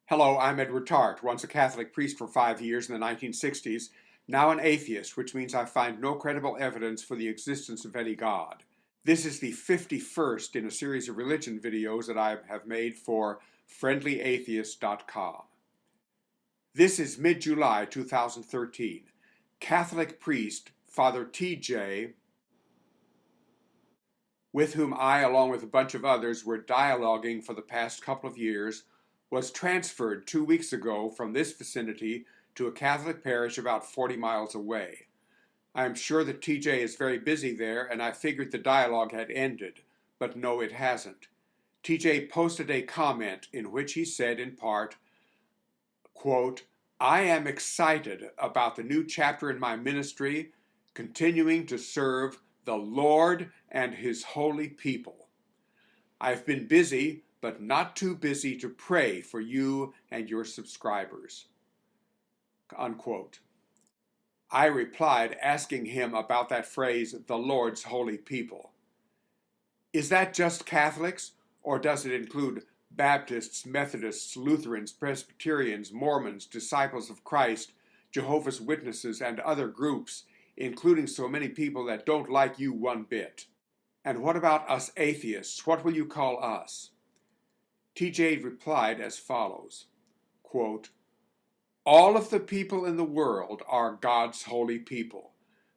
Hello, I'm Edward Tarte, once a Catholic priest for 5 years in the 1960s, now an atheist, which means I find no credible evidence for the existence of any God. This is the 51st in a series of religion videos that I have made for friendlyatheist.com. This is mid-July 2013. Catholic priest Father TJ, with whom I, along with a bunch of others, were dialoguing for the past couple of years, was transferred 2 weeks ago from this vicinity to a Catholic parish about 40 miles away. I am sure that TJ is very busy there, and I figured the dialogue had ended, but no, it hasn't. TJ posted a comment in which he said in part, quote, "I am excited about the new chapter in my ministry, continuing to serve the Lord and His holy people. I've been busy, but not too busy to pray for you and your subscribers." Unquote. I replied asking him about that phrase, the Lord's holy people. Is that just Catholics, or does it include Baptists, Methodists, Lutherans, Presbyterians, Mormons, Disciples of Christ, Jehovah's Witnesses, and other groups, including so many people that don't like you one bit? And what about us atheists? What will you call us? TJ replied as follows, quote, "All of the people in the world are God's holy people.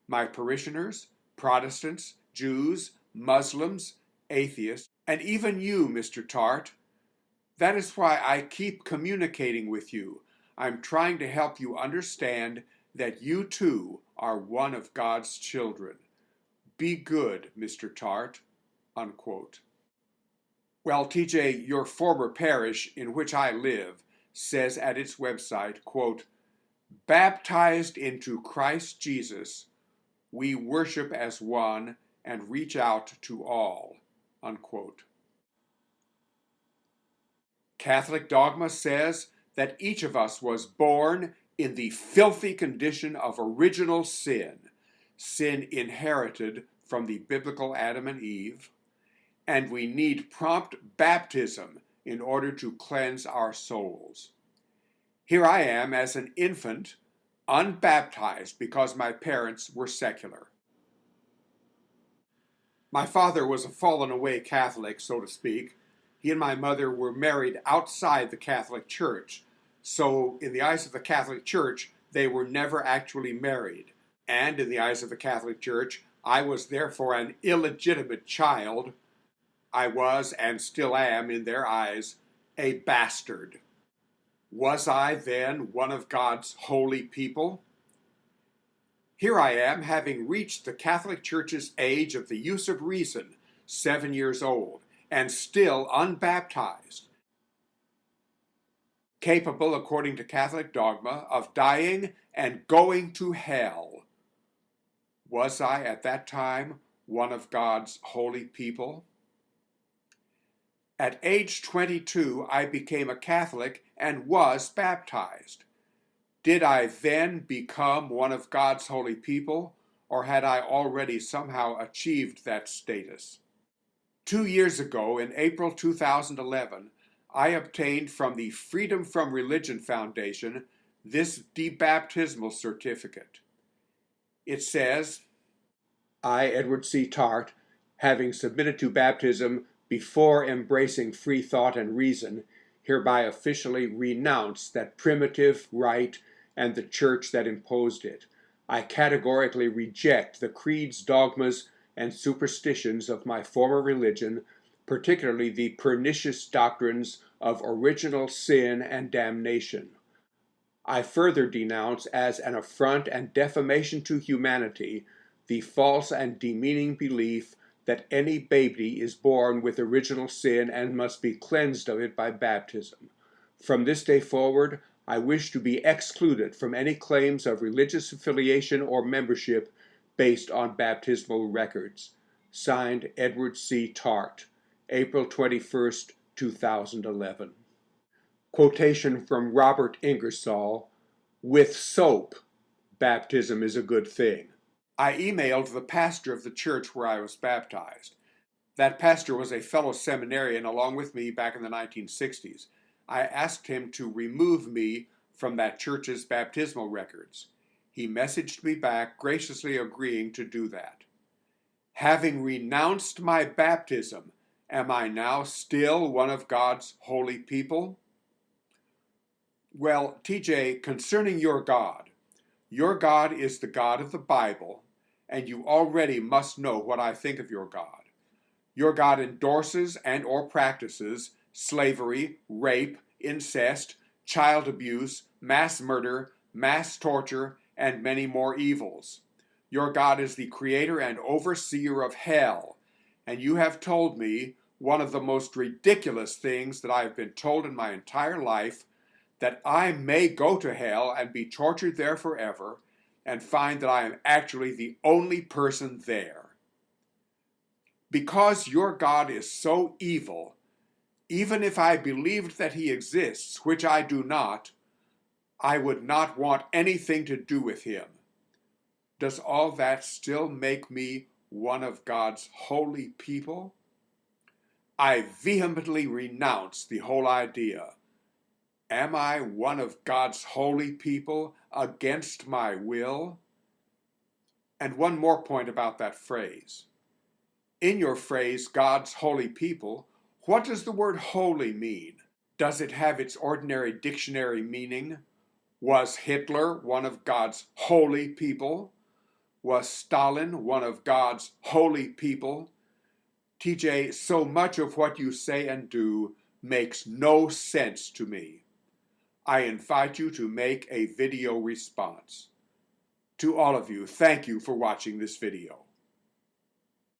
My parishioners, Protestants, Jews, Muslims, atheists, and even you, Mr. Tarte. That is why I keep communicating with you. I'm trying to help you understand that you too are one of God's children. Be good, Mr. Tarte." Unquote. Well, TJ, your former parish in which I live says at its website, quote, "Baptized into Christ Jesus, we worship as one and reach out to all." Unquote. Catholic dogma says that each of us was born in the filthy condition of original sin, sin inherited from the biblical Adam and Eve, and we need prompt baptism in order to cleanse our souls. Here I am as an infant, unbaptized because my parents were secular. My father was a fallen away Catholic, so to speak. He and my mother were married outside the Catholic Church, so in the eyes of the Catholic Church, they were never actually married. And in the eyes of the Catholic Church, I was therefore an illegitimate child. I was, and still am in their eyes, a bastard. Was I then one of God's holy people? Here I am, having reached the Catholic Church's age of the use of reason, 7 years old, and still unbaptized, capable, according to Catholic dogma, of dying and going to hell. Was I at that time one of God's holy people? At age 22, I became a Catholic and was baptized. Did I then become one of God's holy people, or had I already somehow achieved that status? 2 years ago, in April 2011, I obtained from the Freedom from Religion Foundation this debaptismal certificate. It says, "I, Edward C. Tarte, having submitted to baptism before embracing free thought and reason, hereby officially renounce that primitive rite and the church that imposed it. I categorically reject the creeds, dogmas, and superstitions of my former religion, particularly the pernicious doctrines of original sin and damnation. I further denounce as an affront and defamation to humanity the false and demeaning belief that any baby is born with original sin and must be cleansed of it by baptism. From this day forward, I wish to be excluded from any claims of religious affiliation or membership based on baptismal records." Signed, Edward C. Tarte, April 21st, 2011. Quotation from Robert Ingersoll, "With soap, baptism is a good thing." I emailed the pastor of the church where I was baptized. That pastor was a fellow seminarian along with me back in the 1960s. I asked him to remove me from that church's baptismal records. He messaged me back, graciously agreeing to do that. Having renounced my baptism, am I now still one of God's holy people? Well, TJ, concerning your God is the God of the Bible, and you already must know what I think of your God. Your God endorses and or practices slavery, rape, incest, child abuse, mass murder, mass torture, and many more evils. Your God is the creator and overseer of hell, and you have told me one of the most ridiculous things that I have been told in my entire life, that I may go to hell and be tortured there forever and find that I am actually the only person there. Because your God is so evil, even if I believed that he exists, which I do not, I would not want anything to do with him. Does all that still make me one of God's holy people? I vehemently renounce the whole idea. Am I one of God's holy people against my will? And one more point about that phrase. In your phrase, God's holy people, what does the word holy mean? Does it have its ordinary dictionary meaning? Was Hitler one of God's holy people? Was Stalin one of God's holy people? TJ, so much of what you say and do makes no sense to me. I invite you to make a video response. To all of you, thank you for watching this video.